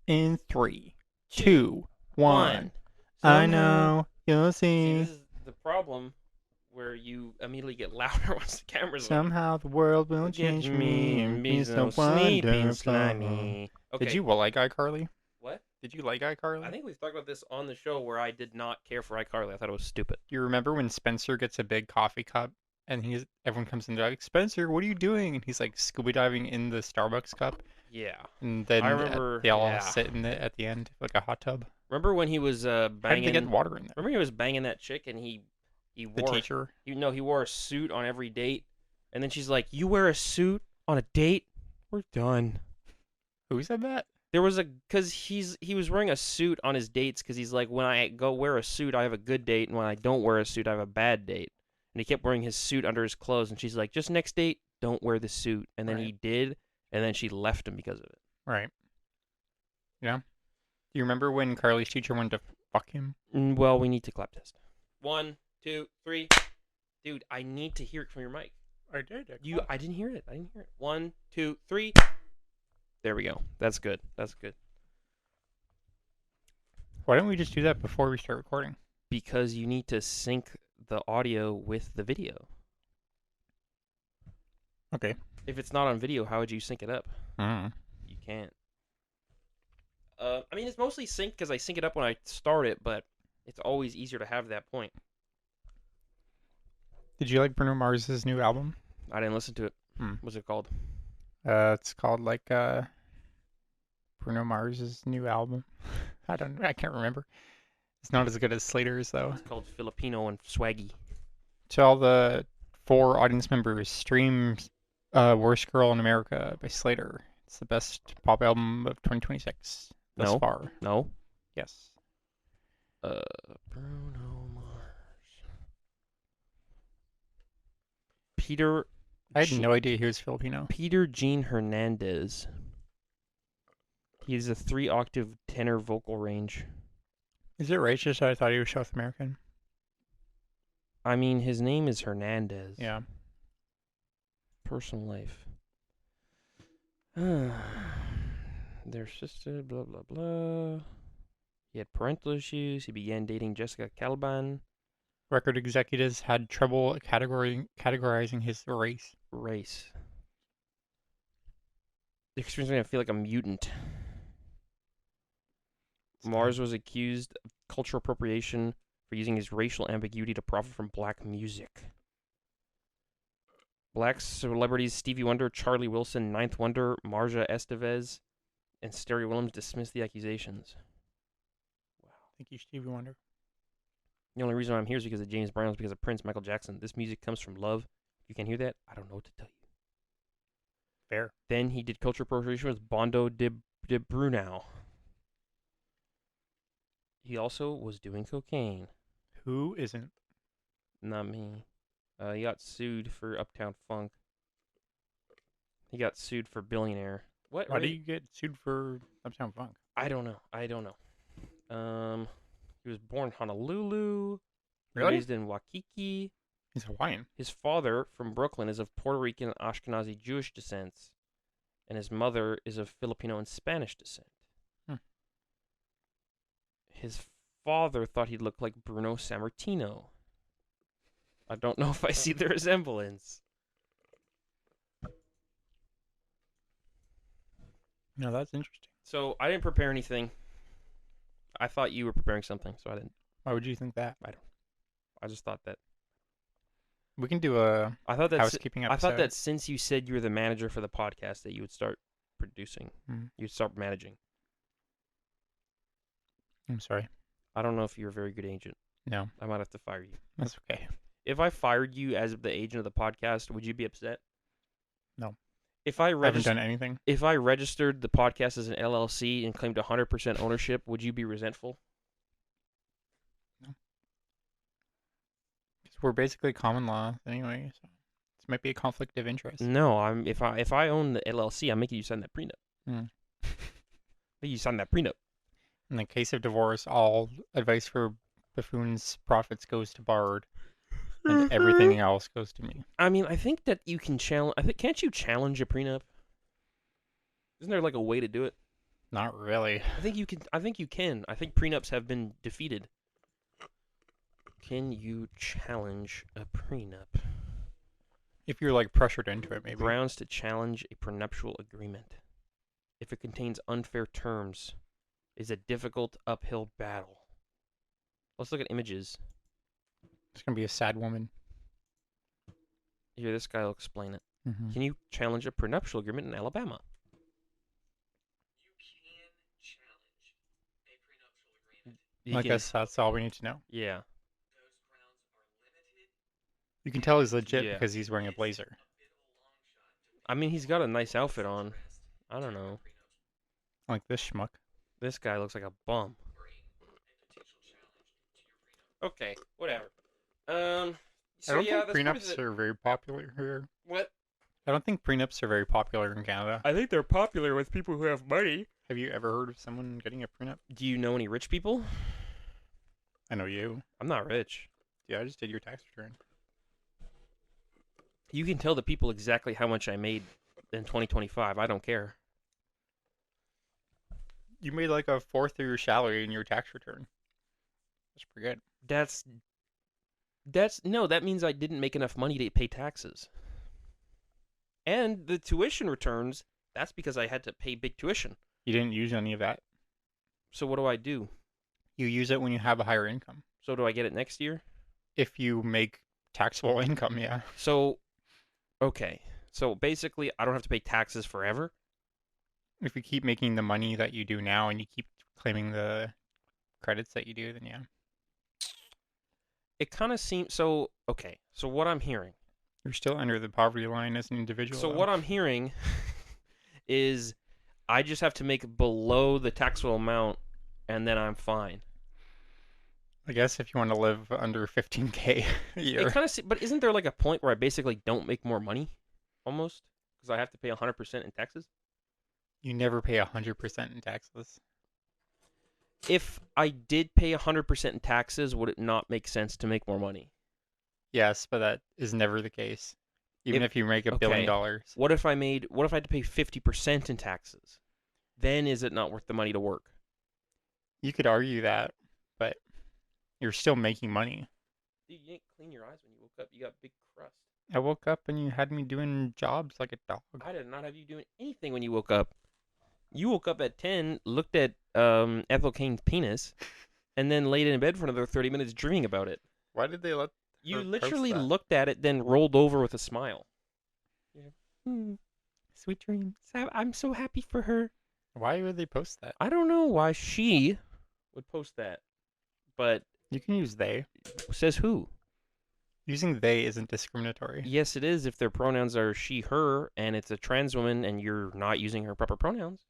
In 3, 2, 1. I Somehow, know, you'll see, see. this is the problem where you immediately get louder once the camera's on. Somehow the world will Forget change me me and and be be so so sleeping wonderful. slimy. Did Okay, you like iCarly? what? Did you like I iCarly? think we've talked about this on the show where I did not care for iCarly. I thought it was stupid. Do you remember when Spencer gets a big coffee cup and everyone comes in and they're like, Spencer, what are you doing? And he's like scuba diving in the Starbucks cup. Yeah, And I then remember. they all Yeah, sit in it at the end like a hot tub. remember when he was How did they get banging? water in there? Remember he was banging that chick and he The wore teacher? he wore a suit on every date, and then she's like, "You wear a suit on a date? We're done." Who said that? There was a because he was wearing a suit on his dates because he's like, when I go wear a suit, I have a good date, and when I don't wear a suit, I have a bad date. And he kept wearing his suit under his clothes, and she's like, just next date, don't wear the suit. And then Right. he did, and then she left him because of it. Right. Yeah. Do you remember when Carly's teacher wanted to fuck him? Well, we need to clap test. 1, 2, 3. Dude, I need to hear it from your mic. I did. I didn't hear it. 1, 2, 3. There we go. That's good. That's good. Why don't we just do that before we start recording? Because you need to sync the audio with the video. Okay. If it's not on video, how would you sync it up? Mm. You can't. I mean, it's mostly synced because I sync it up when I start it, but it's always easier to have that point. Did you like Bruno Mars's new album? I didn't listen to it. Hmm. What's it called? It's called like Bruno Mars's new album. I can't remember. It's not as good as Slater's though. It's called Filipino and Swaggy. To all the 4 audience members, stream Worst Girl in America by Slater. It's the best pop album of 2026 thus No. far. No. Yes. Bruno Mars. Peter. I had no idea he was Filipino. Peter Gene Hernandez. He has a 3-octave tenor vocal range. Is it racist that I thought he was South American? I mean, his name is Hernandez. Yeah. Personal life. Their sister, blah, blah, blah. He had parental issues. He began dating Jessica Calban. Record executives had trouble categorizing his race. Race. The experience made him feel like a mutant. Mars was accused of cultural appropriation for using his racial ambiguity to profit from black music. Black celebrities Stevie Wonder, Charlie Wilson, Ninth Wonder, Marja Estevez, and Sterry Williams dismissed the accusations. Wow. Thank you, Stevie Wonder. The only reason I'm here is because of James Brown, is because of Prince, Michael Jackson. This music comes from love. You can hear that? I don't know what to tell you. Fair. Then he did cultural appropriation with Bondo de Brunau. He also was doing cocaine. Who isn't? Not me. He got sued for Uptown Funk. He got sued for Billionaire. What? Why do you get sued for Uptown Funk? I don't know. He was born in Honolulu. Really? Raised in Waikiki. He's Hawaiian. His father, from Brooklyn, is of Puerto Rican and Ashkenazi Jewish descent, and his mother is of Filipino and Spanish descent. Hmm. His father thought he looked like Bruno Sammartino. I don't know if I see the resemblance. No, that's interesting. So I didn't prepare anything. I thought you were preparing something, so I didn't. Why would you think that? I just thought that. We can do a I thought that. housekeeping episode. I thought that since you said you were the manager for the podcast, that you would start producing. You'd start managing. I'm sorry. I don't know if you're a very good agent. No. I might have to fire you. That's okay. If I fired you as the agent of the podcast, would you be upset? No. If I haven't done anything. If I registered the podcast as an LLC and claimed 100% ownership, would you be resentful? No. Because we're basically common law anyway, so this might be a conflict of interest. No, if I own the LLC, I'm making you sign that prenup. Mm. Make you sign that prenup. In the case of divorce, all advice for Buffoons' profits goes to Bard, and everything else goes to me. I mean, I think that you can challenge. Can't you challenge a prenup? Isn't there like a way to do it? Not really. I think you can. I think you can. I think prenups have been defeated. Can you challenge a prenup? If you're like pressured into it, maybe. Grounds to challenge a prenuptial agreement. If it contains unfair terms, is a difficult uphill battle. Let's look at images. It's gonna be a sad woman. Here, this guy will explain it. Mm-hmm. Can you challenge a prenuptial agreement in Alabama? You can challenge a prenuptial agreement. I guess that's all we need to know. Yeah. You can tell he's legit Yeah. because he's wearing a blazer. I mean, he's got a nice outfit on. I don't know. Like this schmuck. This guy looks like a bum. Okay, whatever. So I don't yeah, think that's prenups are very popular here. What? I don't think prenups are very popular in Canada. I think they're popular with people who have money. Have you ever heard of someone getting a prenup? Do you know any rich people? I know you. I'm not rich. Yeah, I just did your tax return. You can tell the people exactly how much I made in 2025. I don't care. You made like a fourth of your salary in your tax return. That's pretty good. That means I didn't make enough money to pay taxes. And the tuition returns, that's because I had to pay big tuition. You didn't use any of that. So what do I do? You use it when you have a higher income. So do I get it next year? If you make taxable income, yeah. So, okay. So basically, I don't have to pay taxes forever? If you keep making the money that you do now and you keep claiming the credits that you do, then yeah. It kind of seems... So, okay. So what I'm hearing... You're still under the poverty line as an individual. So though. what I'm hearing is I just have to make below the taxable amount and then I'm fine. I guess if you want to live under 15K a year. It kind of, but isn't there like a point where I basically don't make more money, almost, because I have to pay 100% in taxes? You never pay 100% in taxes. If I did pay 100% in taxes, would it not make sense to make more money? Yes, but that is never the case. Even if you make $1 billion. What if I had to pay 50% in taxes? Then is it not worth the money to work? You could argue that, but you're still making money. Dude, you didn't clean your eyes when you woke up. You got big crust. I woke up and you had me doing jobs like a dog. I did not have you doing anything when you woke up. You woke up at 10, looked at Ethel Kane's penis, and then laid in bed for another 30 minutes dreaming about it. Why did they let You her literally post that? looked at it, then rolled over with a smile. Sweet dreams. I'm so happy for her. Why would they post that? I don't know why she would post that, but You can use they. says who? Using they isn't discriminatory. Yes, it is if their pronouns are she, her, and it's a trans woman and you're not using her proper pronouns.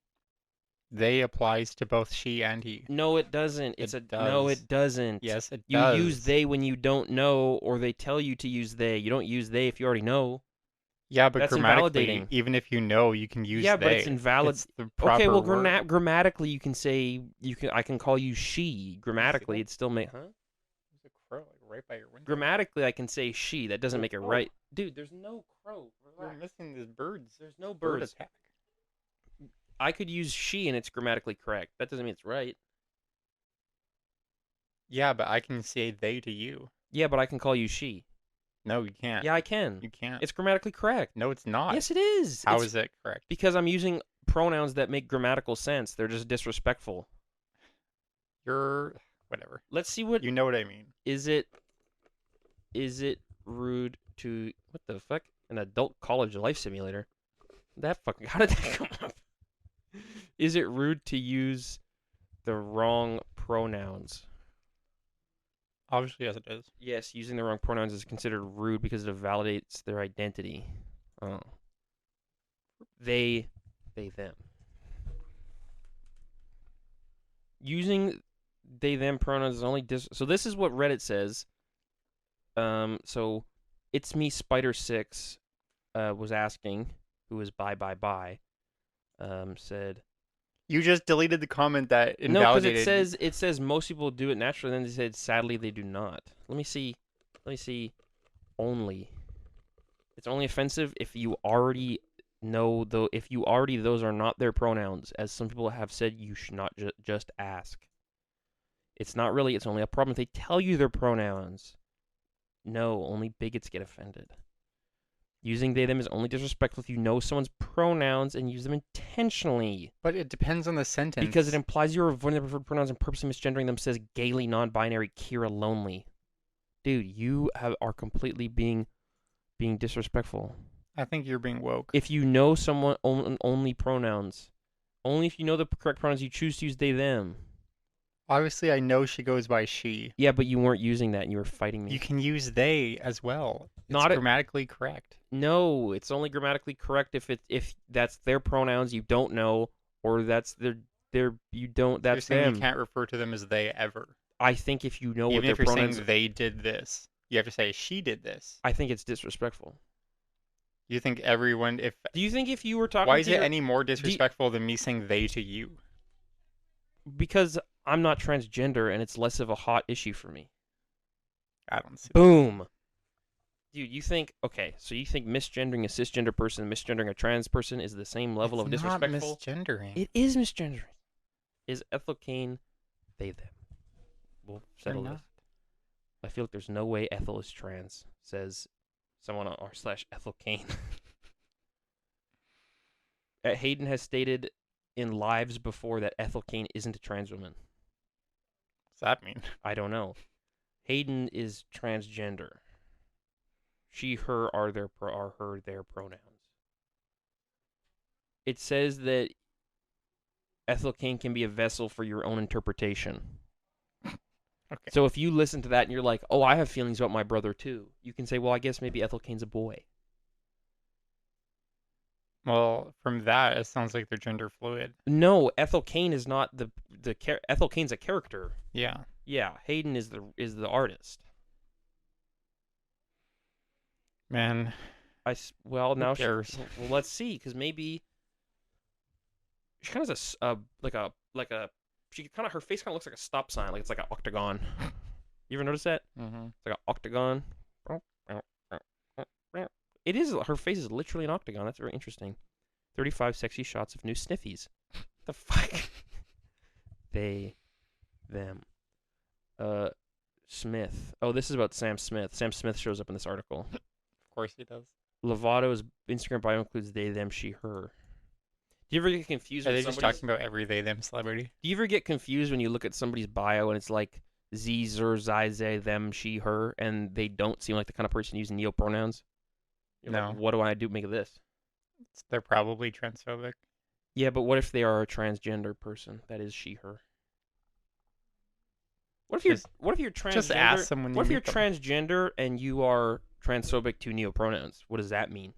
They applies to both she and he. No, it doesn't. No, it doesn't. Yes, it You does. use they when you don't know, or they tell you to use they. You don't use they if you already know. Yeah, but That's grammatically, invalidating. even if you know, you can use Yeah, they. but it's invalid. It's the proper Okay, well, word. grammatically, you can say I can call you she. Grammatically, that? it still make There's a crow like right by your window. Grammatically, I can say she. That doesn't make it Oh. right, dude. There's no crow. You're Relax. missing these birds. There's no Bird birds. attack. I could use she and it's grammatically correct. That doesn't mean it's right. Yeah, but I can say they to you. Yeah, but I can call you she. No, you can't. Yeah, I can. You can't. It's grammatically correct. No, it's not. Yes, it is. How It's is it correct? because I'm using pronouns that make grammatical sense. They're just disrespectful. You're whatever. Let's see what You know what I mean. is it rude to what the fuck? An adult college life simulator. That fucking how did that come up? Is it rude to use the wrong pronouns? Obviously, yes, it is. Yes, using the wrong pronouns is considered rude because it validates their identity. Oh. They, them. Using they, them pronouns is only so this is what Reddit says. So it's me Spider6 was asking, who was bye, said You just deleted the comment that no, because invalidated. it says most people do it naturally. Then they said sadly they do not. Let me see. Only. It's only offensive if you already No, though, if you already, those are not their pronouns. As some people have said, you should not just ask. It's not really, it's only a problem if they tell you their pronouns. No, only bigots get offended. Using they, them is only disrespectful if you know someone's pronouns and use them intentionally. But it depends on the Because it sentence. implies you're avoiding their preferred pronouns and purposely misgendering them, says gaily non-binary Kira Lonely. Dude, you are completely being disrespectful. I think you're being woke. If you know someone only pronouns, only if you know the correct pronouns, you choose to use they, them. Obviously, I know she goes by she. Yeah, but you weren't using that and you were fighting You me. can use they as well. It's Not a, grammatically correct. No, it's only grammatically correct if that's their pronouns you don't know, or that's their you don't, So you're that's saying you them. can't refer to them as they ever. I think if you know what Even their if you're pronouns, saying they did this, you have to say she did this. I think it's disrespectful. You think everyone, if Do you think if you were why talking is to it your any more disrespectful than me saying they to you? because I'm not transgender and it's less of a hot issue for me. I don't see that. Boom. Dude, you think okay, so you think misgendering a cisgender person, misgendering a trans person is the same level It's of not disrespectful? misgendering. It is misgendering. Is Ethel Kane they them? We'll They're settle not. this. I feel like there's no way Ethel is trans, says someone on r/Ethel Kane. Hayden has stated in lives before that Ethel Kane isn't a trans woman. What's that mean? I don't know. Hayden is transgender. She, her are their pronouns. It says that Ethel Kane can be a vessel for your own interpretation. Okay. So if you listen to that and you're like, "Oh, I have feelings about my brother too," you can say, "Well, I guess maybe Ethel Kane's a boy." Well, from that, it sounds like they're gender fluid. No, Ethel Kane is not Ethel Kane's a character. Yeah. Yeah, Hayden is the artist. Man, Well, who now cares? well, let's see, because maybe she kind of has she kind of, her face kind of looks like a stop sign, like it's like an octagon. You ever notice that? Mm-hmm. It's like an octagon. It is. Her face is literally an octagon. That's very interesting. 35 sexy shots of new sniffies. The fuck? They, them. Smith. Oh, this is about Sam Smith. Sam Smith shows up in this article. Of course he does. Lovato's Instagram bio includes they, them, she, her. Do you ever get confused Are with they just somebody's? talking about every they them celebrity? Do you ever get confused when you look at somebody's bio and it's like z, zer, zai, zay, them, she, her, and they don't seem like the kind of person using neo pronouns? You're No. like, what do I do? Make of this? They're probably transphobic. Yeah, but what if they are a transgender person? That is she, her. What if you're transgender? Just ask them when What you if you're meet them. transgender and you are transphobic to neopronouns? What does that mean?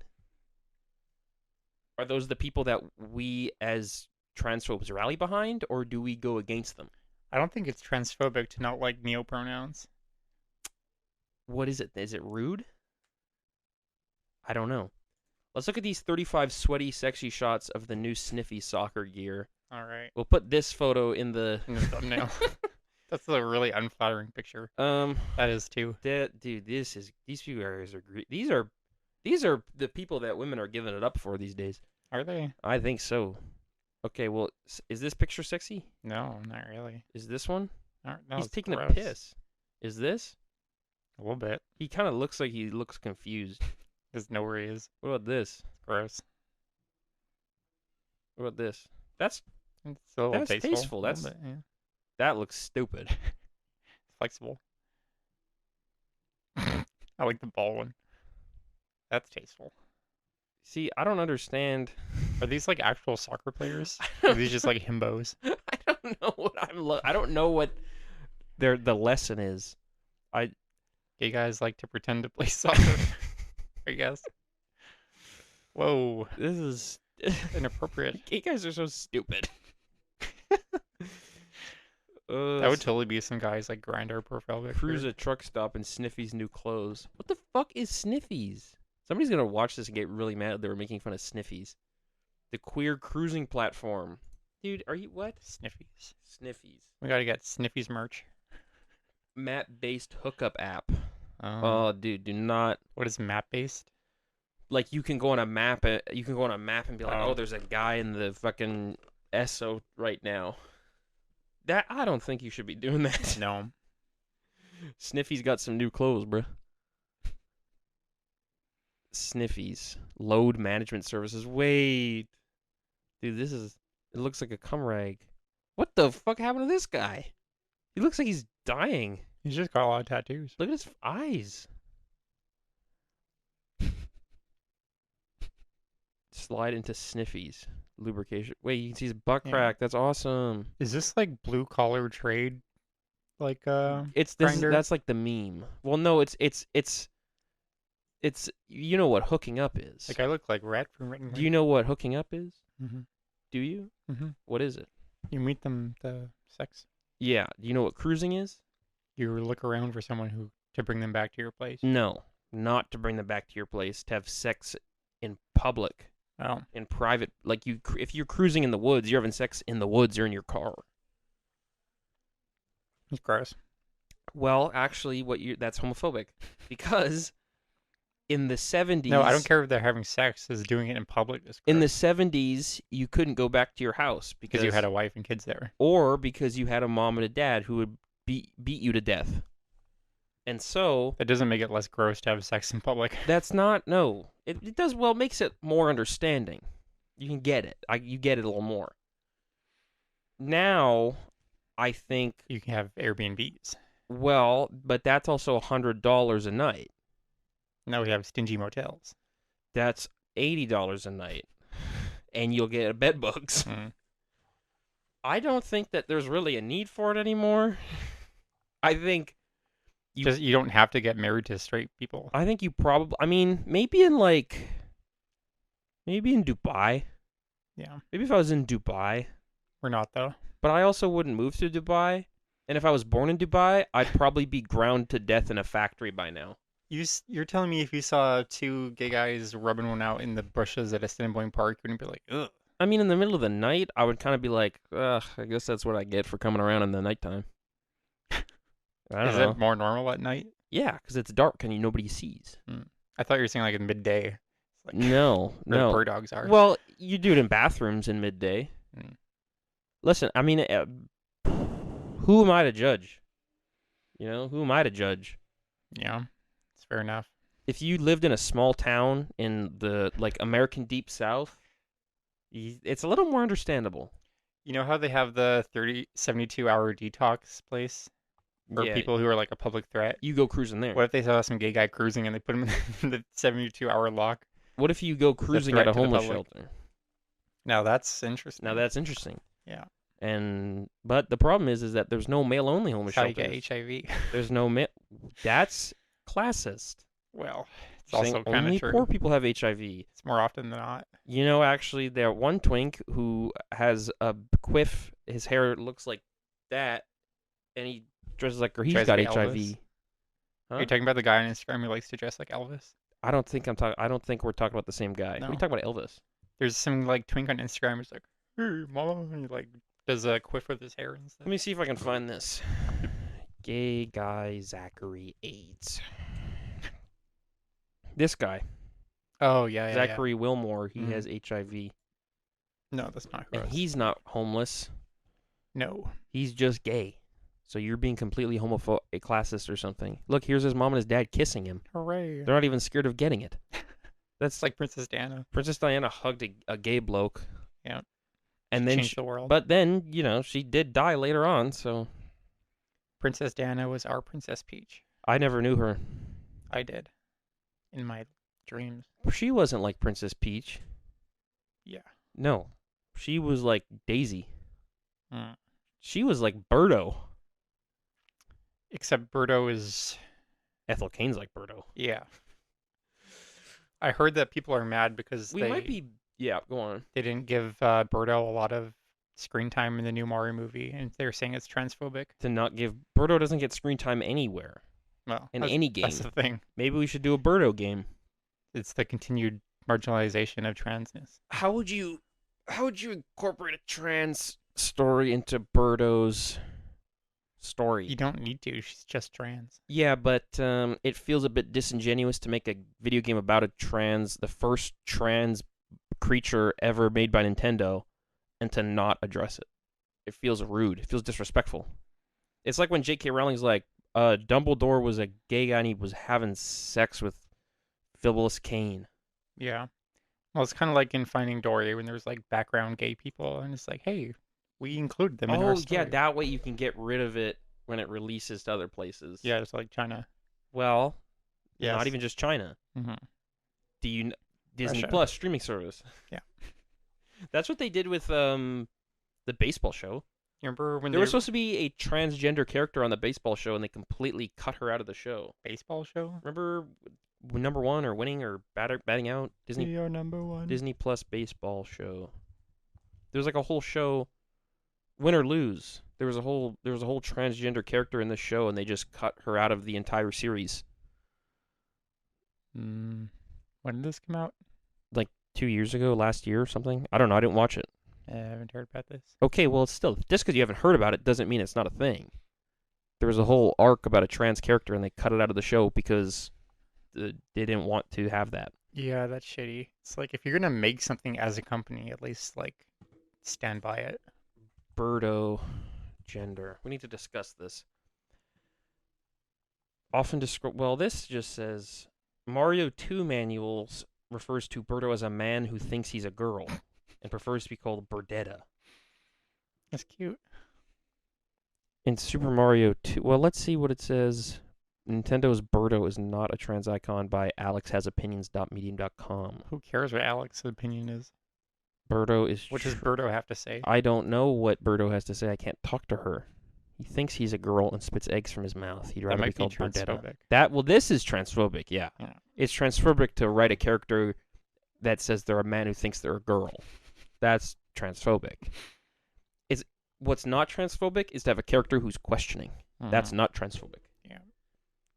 Are those the people that we as transphobes rally behind, or do we go against them? I don't think it's transphobic to not like neopronouns. What is it? Is it rude? I don't know. Let's look at these 35 sweaty, sexy shots of the new sniffy soccer gear. All right. We'll put this photo in the In the thumbnail. That's a really unflattering picture. That is too. dude, these few areas are great. These are the people that women are giving it up for these days. Are they? I think so. Okay, well, is this picture sexy? No, not really. Is this one? No, He's it's taking gross. a piss. Is this? A little bit. He kind of looks like he looks confused. Doesn't know where he is. What about this? It's gross. What about this? That's It's a little That's tasteful. tasteful. A little bit, yeah. that looks stupid. It's flexible. I like the ball one. That's tasteful. See, I don't understand. Are these like actual soccer players? I Or are these just like himbos? don't know what I don't know what the lesson is. Gay guys like to pretend to play soccer, I guess. Whoa, This is inappropriate. Gay guys are so stupid. That would totally be some guys like grind our profile picture. Cruise a truck stop in Sniffy's new clothes. What the fuck is Sniffy's? Somebody's gonna watch this and get really mad that they were making fun of Sniffy's. The queer cruising platform. Dude, are you what? Sniffies. Sniffy's. We gotta get Sniffies merch. Map-based hookup app. Oh. Oh, dude, do not. What is map based? like you can go on a map. You can go on a map and be like, Oh. oh, there's a guy in the fucking Esso right now. That I don't think you should be doing that. No. Sniffy's got some new clothes, bro. Sniffy's load management services. Wait, dude, this is. It looks like a cum rag. What the fuck happened to this guy? He looks like he's dying. He's just got a lot of tattoos. Look at his eyes. Slide into Sniffy's lubrication. Wait, you can see his butt Yeah. crack. That's awesome. Is this like blue collar trade? Like It's grinder? that's like the meme. Well, no, it's you know what hooking up is. Like I look like Rat from Written. Do you know what hooking up is? Mm-hmm. Do you? Mm-hmm. What is it? You meet them, the sex. Yeah. Do you know what cruising is? You look around for someone who to bring them back to your place. No, not to bring them back to your place. To have sex in public, Oh, in private. Like if you're cruising in the woods, you're having sex in the woods or in your car. it's gross. Well, actually, that's homophobic, because in the 70s. No, I don't care if they're having sex. Is doing it in public is gross. In the 70s, you couldn't go back to your house because you had a wife and kids there. or because you had a mom and a dad who would beat you to death. And so That doesn't make it less gross to have sex in public. that's not no. It does well. It makes it more understanding. You can get it. You get it a little more. Now, I think You can have Airbnbs. well, but that's also $100 a night. Now we have stingy motels. That's $80 a night, and you'll get bed bugs. Mm. I don't think that there's really a need for it anymore. I think You don't have to get married to straight people. you probably. I mean, maybe in Dubai. Yeah, Maybe if I was in Dubai, we're not though. but I also wouldn't move to Dubai. And if I was born in Dubai, I'd probably be ground to death in a factory by now. You're telling me if you saw two gay guys rubbing one out in the bushes at a Assiniboine Park, you wouldn't be like, ugh. I mean, in the middle of the night, I would kind of be like, ugh, I guess that's what I get for coming around in the nighttime. I don't Is know. it more normal at night? Yeah, because it's dark and nobody sees. I thought you were saying like in midday. It's like No, where the no. bird dogs are. Well, you do it in bathrooms in midday. Mm. Listen, I mean, who am I to judge? You know, who am I to judge? Yeah, it's fair enough. If you lived in a small town in the like American Deep South, it's a little more understandable. You know how they have the 72-hour detox place for Yeah, people who are like a public threat? you go cruising there. What if they saw some gay guy cruising and they put him in the 72-hour lock? What if you go cruising at threat a to the homeless public. shelter? Now that's interesting. Now that's interesting. Yeah. But the problem is that there's no male only homeless That's how you shelters. get HIV. There's no male. That's classist. Well, it's Saying also kind only of true. poor people have HIV. It's more often than not. You know, actually, there one twink who has a quiff. His hair looks like that, and he dresses like her. He's Tries got like HIV. Elvis. Huh? Are you talking about the guy on Instagram who likes to dress like Elvis? I don't think I'm talking. I don't think we're talking about the same guy. No. We talking about Elvis. There's some like twink on Instagram who's like, "Hey, mama," and he like does a quiff with his hair and stuff. Let me see if I can find this. Gay guy Zachary AIDS. This guy, Oh yeah, Zachary Wilmore, he Mhm. has HIV, yeah. No, that's not gross. and he's not homeless. No. He's just gay. So you're being completely homophobic, classist or something. Look, here's his mom and his dad kissing him. Hooray. They're not even scared of getting it. That's It's like Princess Diana. Princess Diana hugged a gay bloke. Yeah. And then Changed the world. but then, you know, she did die later on, so Princess Diana was our Princess Peach. I never knew her. I did. In my dreams. She wasn't like Princess Peach. Yeah. No. She was like Daisy. Mm. She was like Birdo. Except Birdo is... Ethel Cain's like Birdo. Yeah. I heard that people are mad because We might be yeah, go on. they didn't give Birdo a lot of screen time in the new Mario movie, and they're saying it's transphobic. To not give Birdo doesn't get screen time anywhere. Well, In that's, any game. that's the thing. Maybe we should do a Birdo game. It's the continued marginalization of transness. How would you incorporate a trans story into Birdo's story. You don't need to. She's just trans. Yeah, but it feels a bit disingenuous to make a video game about the first trans creature ever made by Nintendo, and to not address it. It feels rude. It feels disrespectful. It's like when J.K. Rowling's like, Dumbledore was a gay guy and he was having sex with Phyllis Kane. Yeah. Well, it's kind of like in Finding Dory when there's like background gay people, and it's like, hey, we include them in our Oh, yeah, story. that way you can get rid of it when it releases to other places. Yeah, it's like China. Well, Yes. not even just China. Mm-hmm. Disney Russia. Plus streaming service. Yeah. That's what they did with the baseball show. You remember when There was supposed to be a transgender character on the baseball show, and they completely cut her out of the show. baseball show? Remember number one or winning or batting out We are number one. Disney Plus baseball show. There was like a whole show, win or lose. There was a whole transgender character in the show, and they just cut her out of the entire series. When did this come out? Like 2 years ago, last year or something. I don't know. I didn't watch it. I haven't heard about this. Okay, well, it's still just because you haven't heard about it doesn't mean it's not a thing. There was a whole arc about a trans character, and they cut it out of the show because they didn't want to have that. Yeah, that's shitty. It's like if you're gonna make something as a company, at least like stand by it. Birdo gender. We need to discuss this. Often describe. Well, this just says Mario 2 manuals refers to Birdo as a man who thinks he's a girl and prefers to be called Birdetta. That's cute. In Super Mario 2, well, let's see what it says. Nintendo's Birdo is not a trans icon by alexhasopinions.medium.com. Who cares what Alex's opinion is? Birdo is. What does Birdo have to say? I don't know what Birdo has to say. I can't talk to her. He thinks he's a girl and spits eggs from his mouth. He'd That rather be might be called transphobic. Birdetta. This is transphobic, yeah. It's transphobic to write a character that says they're a man who thinks they're a girl. That's transphobic. What's not transphobic is to have a character who's questioning. That's not transphobic. Yeah.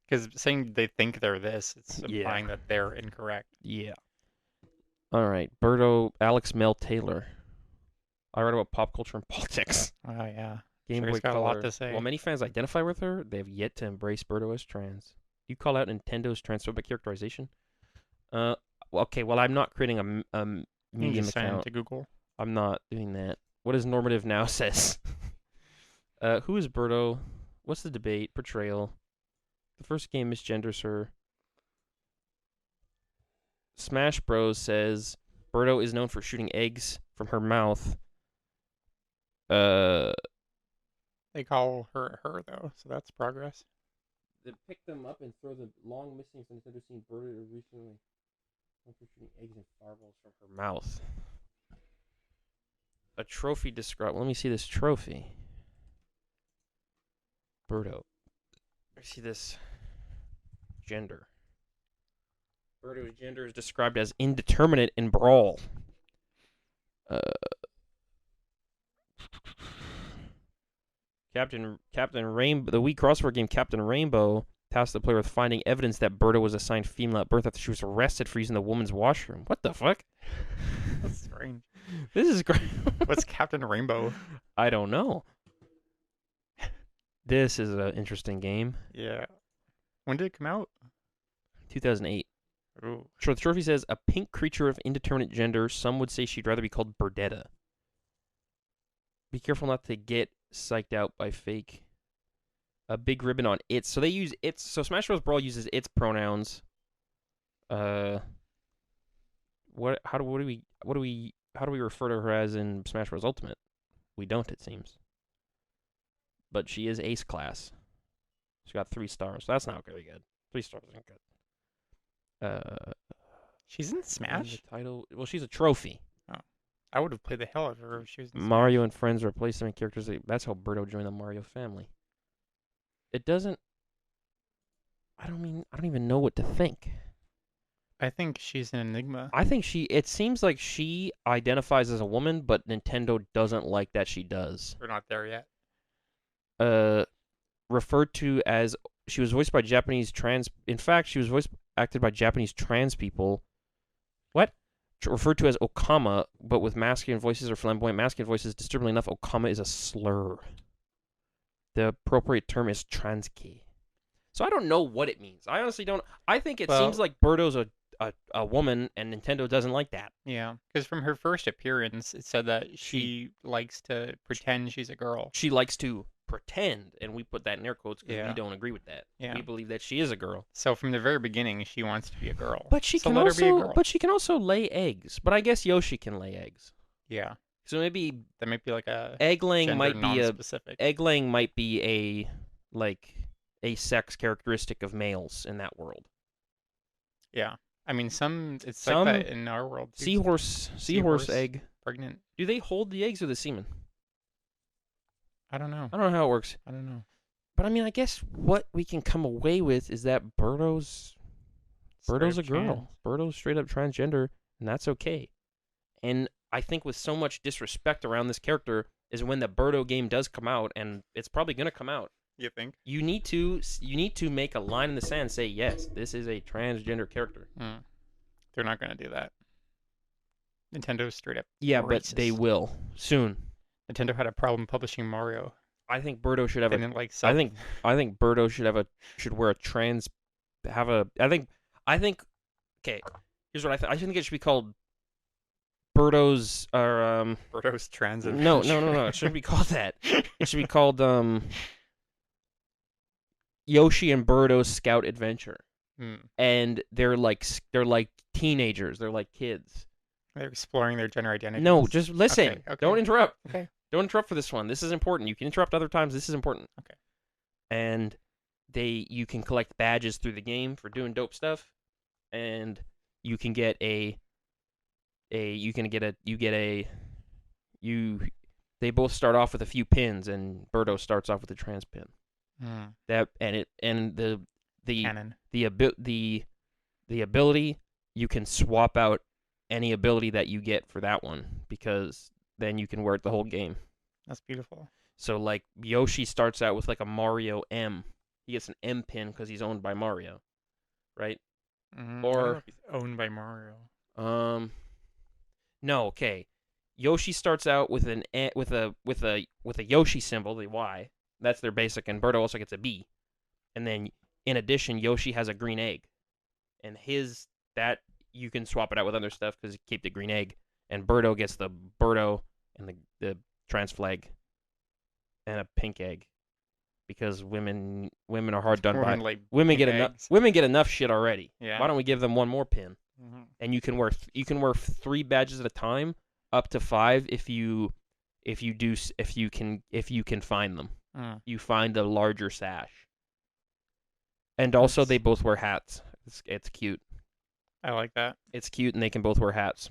Because saying they think they're this, it's implying that they're incorrect. Yeah. All right. Birdo, Alex Mel Taylor. I write about pop culture and politics. Oh, yeah. Game Sure, Boy he's got Color. a lot to say. While many fans identify with her, they have yet to embrace Birdo as trans. You call out Nintendo's transphobic characterization? Okay, well, I'm not creating a You can Medium just sign account. into Google. I'm not doing that. What does normative now says? Who is Birdo? What's the debate? Portrayal. The first game misgenders her. Smash Bros says Birdo is known for shooting eggs from her mouth. They call her though, so that's progress. They pick them up and throw the long missing from Nintendo scene Birdo recently known for shooting eggs and fireballs from her mouth. A trophy described. Let me see this trophy. Birdo. I see this gender. Birdo's gender is described as indeterminate in Brawl. Captain Rainbow. The Wii crossover game Captain Rainbow tasked the player with finding evidence that Birdo was assigned female at birth after she was arrested for using the woman's washroom. What the fuck? That's strange. This is great. What's Captain Rainbow? I don't know. This is an interesting game. Yeah. When did it come out? 2008. Ooh. So the trophy says, a pink creature of indeterminate gender. Some would say she'd rather be called Birdetta. Be careful not to get psyched out by fake. A big ribbon on its. So they use its. So Smash Bros. Brawl uses its pronouns. How do we refer to her as in Smash Bros. Ultimate? We don't, it seems. But she is ace class. She got 3 stars. That's not very good. 3 stars isn't good. She's in Smash? The title. Well, she's a trophy. Oh. I would have played the hell out of her if she was in Mario and friends replace them in characters. That's how Birdo joined the Mario family. It doesn't. I don't even know what to think. I think she's an enigma. I think it seems like she identifies as a woman, but Nintendo doesn't like that she does. We're not there yet. Referred to as, she was voiced by Japanese trans. In fact, she was voice acted by Japanese trans people. What? Referred to as Okama, but with masculine voices or flamboyant masculine voices. Disturbingly enough, Okama is a slur. The appropriate term is transki. So I don't know what it means. I honestly don't. I think it seems Well, like Birdo's a woman, and Nintendo doesn't like that. yeah, because from her first appearance, it said that She she likes to pretend she's a girl. she likes to pretend, and we put that in air quotes because we Yeah, don't agree with that. yeah. We believe that she is a girl. So from the very beginning, she wants to be a girl. But she So can let her be a also girl. but she can also lay eggs. But I guess Yoshi can lay eggs. Yeah, So maybe that might be like a egg laying gender might be a non-specific. egg laying might be a like a sex characteristic of males in that world. Yeah, I mean it's like Some that in our world too. seahorse Seahorse egg. pregnant. Do they hold the eggs or the semen? I don't know. I don't know how it works. I don't know. But I mean, I guess what we can come away with is that Birdo's Straight a up girl. Birdo's straight up transgender, and that's okay. And I think with so much disrespect around this character is when the Birdo game does come out, and it's probably gonna come out. You think? You need to make a line in the sand and say, yes, this is a transgender character. They're not gonna do that. Nintendo's straight up. Yeah, but racist. they will soon. Nintendo had a problem publishing Mario. I think Birdo should have They a. didn't like I self. think Birdo should wear a trans. Have a. I think. Okay, here's what I think. I think it should be called Birdo's or Birdo's trans. No. It shouldn't be called that. It should be called Yoshi and Birdo's Scout Adventure. And they're like teenagers. They're like kids. They're exploring their gender identity. No, just listen. Okay. Don't interrupt. Okay. Don't interrupt for this one. This is important. You can interrupt other times. This is important. Okay. And you can collect badges through the game for doing dope stuff, and you can get they both start off with a few pins, and Birdo starts off with a trans pin. That and the Canon. the ability, you can swap out any ability that you get for that one, because then you can wear it the whole game. That's beautiful. So like Yoshi starts out with like a Mario M. He gets an M pin because he's owned by Mario, right? Mm-hmm. Or he's owned by Mario. No, okay. Yoshi starts out with with a Yoshi symbol, the Y. That's their basic, and Birdo also gets a B. And then in addition, Yoshi has a green egg, and that you can swap it out with other stuff because you keep the green egg. And Birdo gets the Birdo and the trans flag and a pink egg, because women are hard done by. Like Women get enough shit already. Yeah. Why don't we give them one more pin? Mm-hmm. And you can wear 3 badges at a time, up to 5 if you can find them. You find the larger sash. And also they both wear hats. It's cute. I like that. It's cute, and they can both wear hats.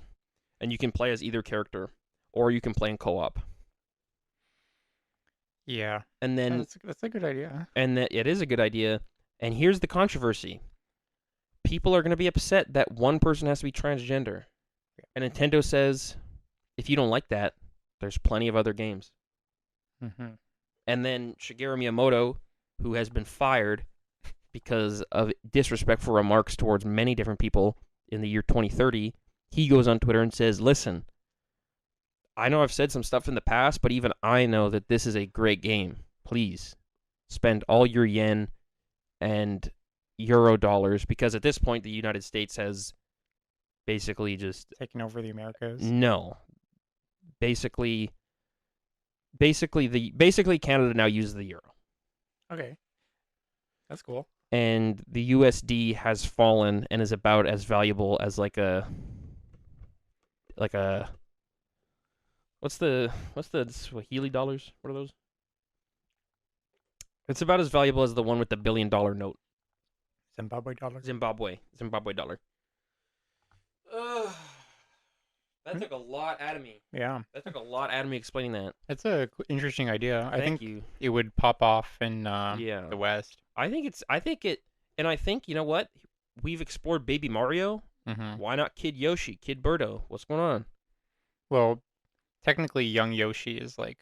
And you can play as either character, or you can play in co-op. Yeah. And then that's a good idea. And that it is a good idea. And here's the controversy. People are going to be upset that one person has to be transgender. And Nintendo says, if you don't like that, there's plenty of other games. Mm-hmm. And then Shigeru Miyamoto, who has been fired because of disrespectful remarks towards many different people in the year 2030, he goes on Twitter and says, listen, I know I've said some stuff in the past, but even I know that this is a great game. Please spend all your yen and euro dollars, because at this point the United States has basically just taken over the Americas. No. Basically Canada now uses the euro. Okay. That's cool. And the USD has fallen and is about as valuable as like a what's the Swahili dollars? What are those? It's about as valuable as the one with the $1 billion note. Zimbabwe dollar. Zimbabwe dollar. That took a lot out of me. Yeah. That took a lot out of me explaining that. That's a interesting idea. I think you. It would pop off in the West. I think you know what? We've explored Baby Mario. Mm-hmm. Why not Kid Yoshi, Kid Birdo? What's going on? Well, technically, young Yoshi is like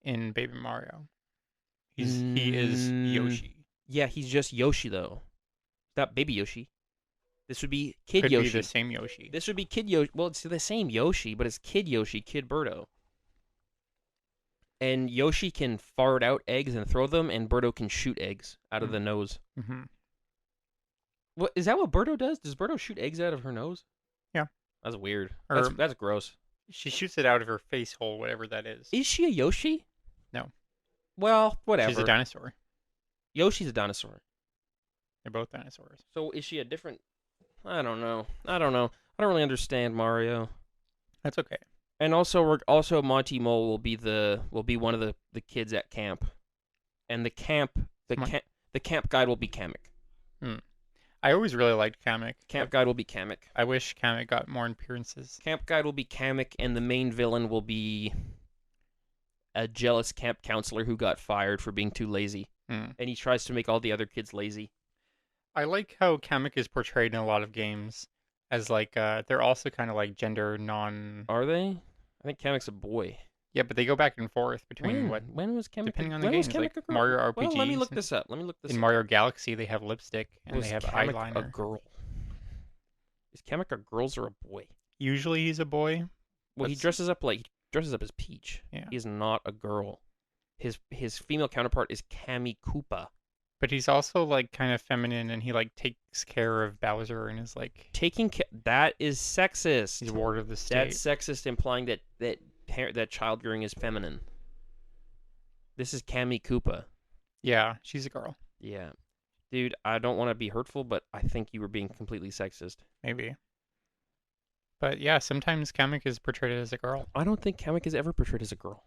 in Baby Mario. He is Yoshi. Yeah, he's just Yoshi though. Not Baby Yoshi. This would be Kid Could Yoshi. Be the same Yoshi. This would be Kid Yoshi. Well, it's the same Yoshi, but it's Kid Yoshi, Kid Birdo. And Yoshi can fart out eggs and throw them, and Birdo can shoot eggs out of the nose. Mm-hmm. What is that? What Birdo does? Does Birdo shoot eggs out of her nose? Yeah. That's weird. Or That's gross. she shoots it out of her face hole, whatever that is. Is she a Yoshi? No. Well, whatever. She's a dinosaur. Yoshi's a dinosaur. They're both dinosaurs. So is she a different? I don't know. I don't really understand Mario. That's okay. And also Monty Mole will be one of the kids at camp, and the camp guide will be Kamek. Hmm. I always really liked Kamek. Camp guide will be Kamek. I wish Kamek got more appearances. Camp guide will be Kamek, and the main villain will be a jealous camp counselor who got fired for being too lazy, and he tries to make all the other kids lazy. I like how Kamek is portrayed in a lot of games as like they're also kind of like gender non. Are they? I think Kamek's a boy. Yeah, but they go back and forth between when was Kamek? Depending on the when games, was Kamek like a girl? Mario RPGs. Well, let me look this up. In Mario Galaxy, they have lipstick and Was they have Kamek eyeliner. a girl? Is Kamek a girl's or a boy? Usually he's a boy. Well, he dresses up as Peach. Yeah. He's not a girl. His female counterpart is Kami Koopa. But he's also like kind of feminine, and he like takes care of Bowser and is like That is sexist. he's ward of the state. That's sexist, implying that child rearing is feminine. This is Kami Koopa. Yeah, she's a girl. Yeah. Dude, I don't want to be hurtful, but I think you were being completely sexist. Maybe. But yeah, sometimes Kamek is portrayed as a girl. I don't think Kamek is ever portrayed as a girl.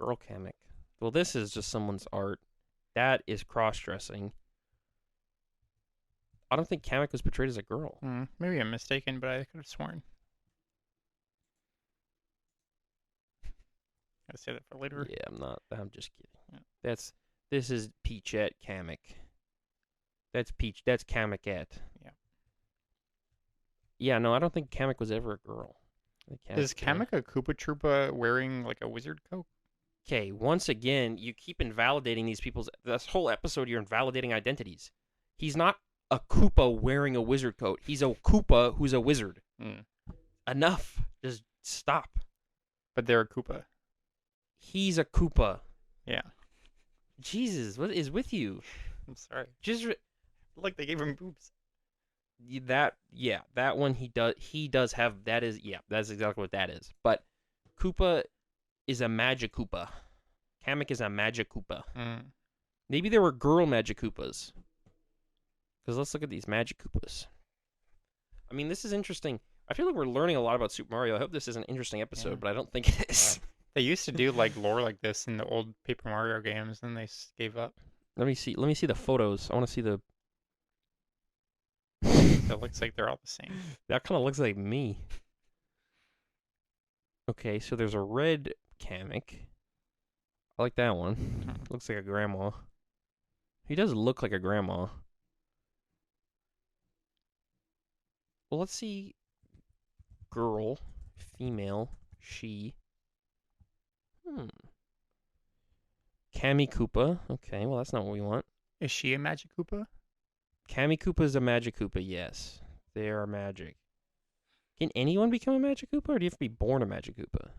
Girl Kamek. Well, this is just someone's art. That is cross-dressing. I don't think Kamek was portrayed as a girl. Maybe I'm mistaken, but I could have sworn. Gotta say that for later. Yeah, I'm not. I'm just kidding. Yeah. This is Peachette Kamek. That's Kamekette. Yeah. Yeah, no, I don't think Kamek was ever a girl. Is Kamek a Koopa Troopa wearing like a wizard coat? Okay, once again, you keep invalidating these people's. This whole episode, you're invalidating identities. He's not a Koopa wearing a wizard coat. He's a Koopa who's a wizard. Enough. Just stop. But they're a Koopa. He's a Koopa. Yeah. Jesus, what is with you? I'm sorry. Just Like they gave him boobs. that one he does have. That's exactly what that is. But Koopa is a Magic Koopa. Kamek is a Magic Koopa. Maybe there were girl Magic Koopas. Because let's look at these Magic Koopas. I mean, this is interesting. I feel like we're learning a lot about Super Mario. I hope this is an interesting episode, but I don't think it is. They used to do like lore like this in the old Paper Mario games, and they gave up. Let me see the photos. I want to see the. It looks like they're all the same. That kind of looks like me. Okay, so there's a red Kamek. I like that one. Looks like a grandma. He does look like a grandma. Well, let's see. Girl, female, she. Kami Koopa. Okay, well, that's not what we want. Is she a Magic Koopa? Kami Koopa is a Magic Koopa, yes. They are magic. Can anyone become a Magic Koopa, or do you have to be born a Magic Koopa?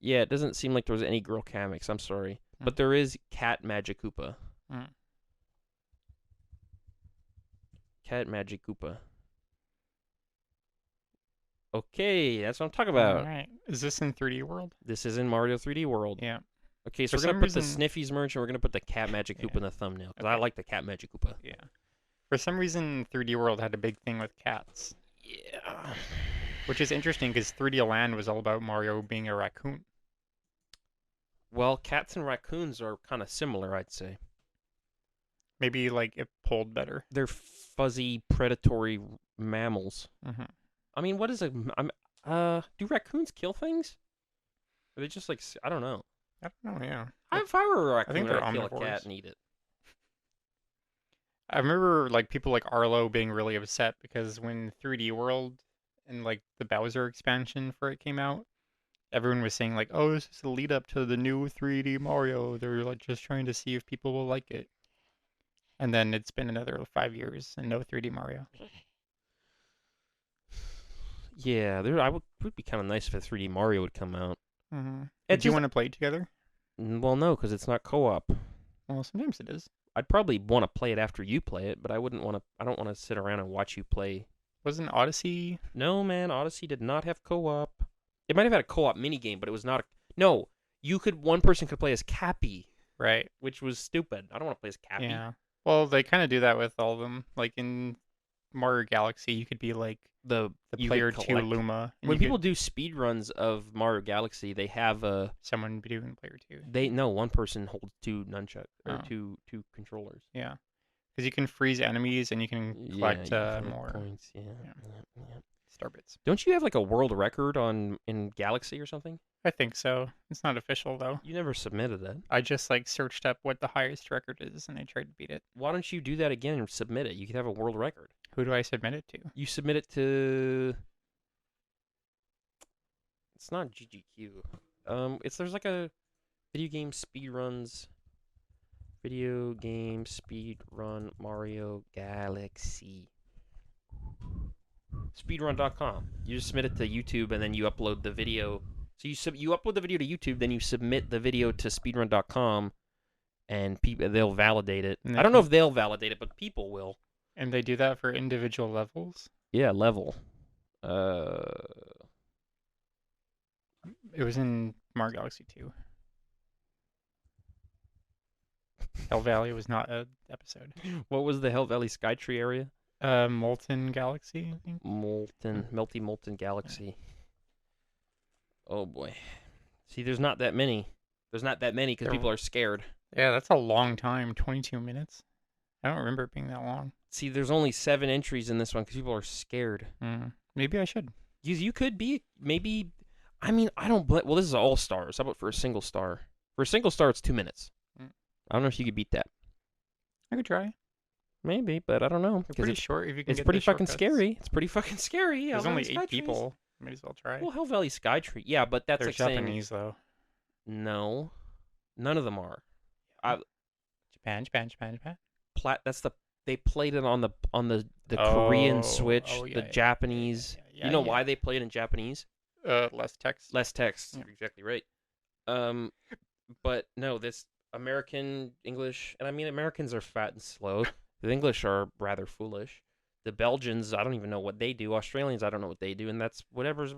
Yeah, it doesn't seem like there was any girl Kameks, I'm sorry. But there is Cat Magic Koopa. Cat Magic Koopa. Okay, that's what I'm talking about. All right. Is this in 3D World? This is in Mario 3D World. Yeah. Okay, so we're going to put the Sniffies merch and we're going to put the Cat Magic Koopa in the thumbnail. Because I like the Cat Magic Koopa. Yeah. For some reason, 3D World had a big thing with cats. Yeah. Which is interesting because 3D Land was all about Mario being a raccoon. Well, cats and raccoons are kind of similar, I'd say. Maybe like it pulled better. They're fuzzy, predatory mammals. I mean, what is a... do raccoons kill things? Are they just like... I don't know. I don't know, yeah. If I were a raccoon, I think they're I'd kill a omnivores. cat and eat it. I remember like people like Arlo being really upset because when 3D World and like the Bowser expansion for it came out, everyone was saying like, "Oh, this is the lead up to the new 3D Mario. They're like just trying to see if people will like it." And then it's been another 5 years and no 3D Mario. Yeah, would be kind of nice if a 3D Mario would come out. It's Would you just want to play it together? well, no, because it's not co-op. Well, sometimes it is. I'd probably want to play it after you play it, but I wouldn't want to. I don't want to sit around and watch you play. Wasn't Odyssey? No, man, Odyssey did not have co-op. It might have had a co-op minigame, but it was not a. No, you could. One person could play as Cappy, Right. which was stupid. I don't want to play as Cappy. Yeah. Well, they kind of do that with all of them. Like in Mario Galaxy, you could be like The the you player could two collect. Luma, and When you people could do speed runs of Mario Galaxy, they have a someone be doing player two. they no one person holds two nunchuck or Oh. two controllers. Yeah, because you can freeze enemies and you can collect yeah, you more points. Yeah, yeah. yeah. star bits. Don't you have like a world record on in Galaxy or something? I think so. It's not official though. You never submitted that. I just like searched up what the highest record is and I tried to beat it. Why don't you do that again and submit it? You could have a world record. Who do I submit it to? You submit it to. It's not GGQ. There's like a video game speed runs. Video game speed run Mario Galaxy. Speedrun.com. You just submit it to YouTube and then you upload the video. So you upload the video to YouTube, then you submit the video to speedrun.com, and people they'll validate it. And I don't know if they'll validate it, but people will. And they do that for individual levels. Yeah, level. It was in Mario Galaxy 2. Hell Valley was not an episode. What was the Hell Valley Skytree area? Molten Galaxy, I think. Molten Galaxy. Oh boy. See, there's not that many. There's not that many because people are scared. Yeah, that's a long time. 22 minutes. I don't remember it being that long. See, there's only 7 entries in this one because people are scared. Maybe I should. You could be maybe. I mean, I don't. Well, this is all stars. How about for a single star? For a single star, it's 2 minutes. I don't know if you could beat that. I could try. Maybe, but I don't know. It's pretty short. If you can It's get pretty the fucking shortcuts. scary. It's pretty fucking scary. There's Hell only Valley 8 Skytrees. people. Might as well try. Well, Hell Valley Skytree. Yeah, but that's They're like saying Japanese though. no. None of them are. Japan. That's the they played it on the Korean Switch, yeah, the Japanese. Yeah, you know why they played in Japanese? Less text. Less text. Yeah. You're exactly right. But no, this American English, and I mean Americans are fat and slow. The English are rather foolish. The Belgians, I don't even know what they do. Australians, I don't know what they do, and that's whatever's.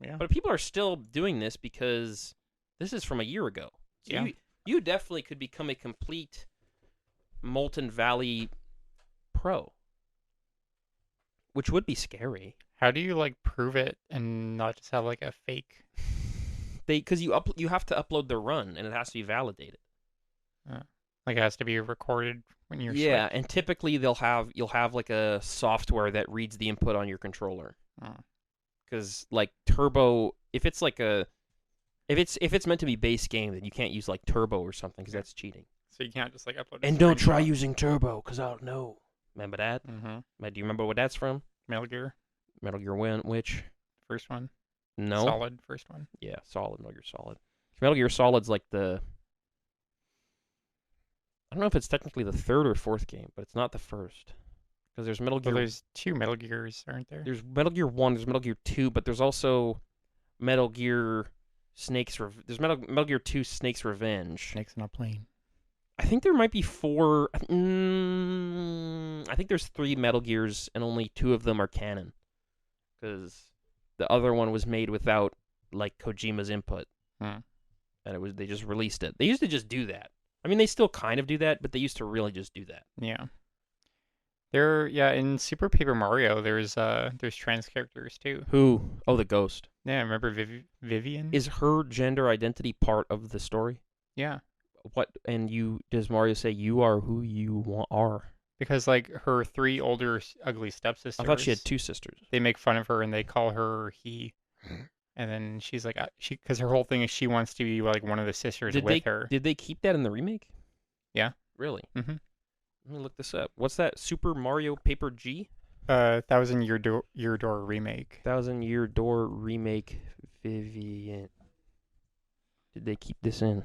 Yeah. But people are still doing this because this is from a year ago. So Yeah. you definitely could become a complete Molten Valley pro, which would be scary. How do you like prove it and not just have like a fake? Because you have to upload the run and it has to be validated. Like it has to be recorded when you're Yeah, and typically you'll have like a software that reads the input on your controller. Because like Turbo, if it's meant to be base game, then you can't use like Turbo or something because that's cheating. So you can't just like upload. And don't try using Turbo because I'll know. Remember that? Mm-hmm. Do you remember what that's from? Metal Gear, Metal Gear which? first one. No. Solid, first one. Yeah, Solid. Metal Gear Solid. Metal Gear Solid's like the. I don't know if it's technically the 3rd or 4th game, but it's not the first. Because there's Metal Gear. Well, there's 2 Metal Gears, aren't there? There's Metal Gear 1, there's Metal Gear 2, but there's also Metal Gear there's Metal Gear 2 Snake's Revenge. Snakes on a plane. I think there might be 4. I think there's 3 Metal Gears, and only 2 of them are canon. Because the other one was made without like Kojima's input, and they just released it. They used to just do that. I mean, they still kind of do that, but they used to really just do that. Yeah. In Super Paper Mario, there's trans characters too. Who? Oh, the ghost. Yeah, remember Vivian? Is her gender identity part of the story? Yeah. What? And does Mario say you are who you are? Because like her 3 older ugly stepsisters. I thought she had 2 sisters. They make fun of her and they call her he. And then she's like, because her whole thing is she wants to be like one of the sisters with her. Did they keep that in the remake? Yeah. Really? Mm-hmm. Let me look this up. What's that? Super Mario Paper G? 1,000 Year Door remake. 1,000 Year Door remake. Vivian. Did they keep this in?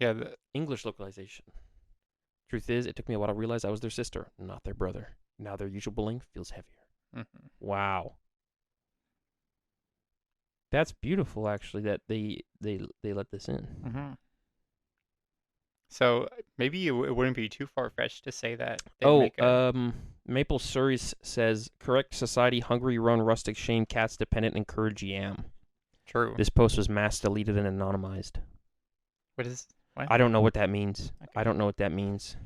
Yeah. English localization. Truth is, it took me a while to realize I was their sister, not their brother. Now their usual length feels heavier. Hmm. Wow. That's beautiful, actually, that they let this in. Hmm. So maybe it wouldn't be too far fetched to say that they'd Oh, make a Maple Cerise says, correct society, hungry, run, rustic, shame, cats, dependent, encourage yam. true. This post was mass deleted and anonymized. What is what? I don't know what that means. I Okay. don't know what that means.